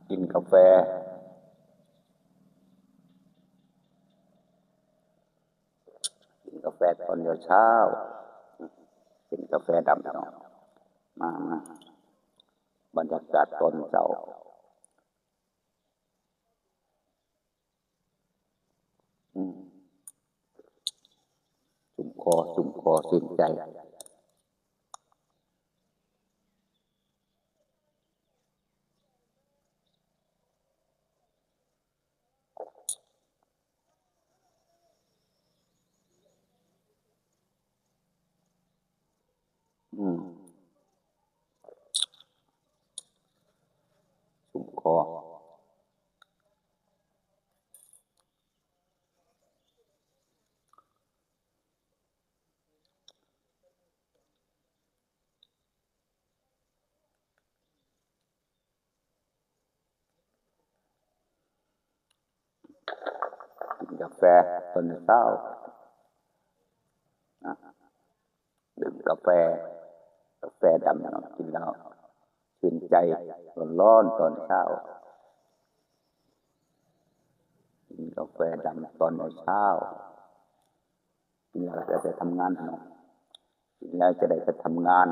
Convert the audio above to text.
กินกาแฟตอนเช้ากินกาแฟดำเนาะมาบรรยากาศตอนเช้าจุ่มคอชื่นใจจุ่มคอกาแฟตอนเช้าดื่มกาแฟดำเนาะกินแล้วชื่นใจร้อนตอนเช้ากินกาแฟดำตอนเช้ากินแล้วจะไปทำงานเนาะกินแล้วจะได้ไปทำงาน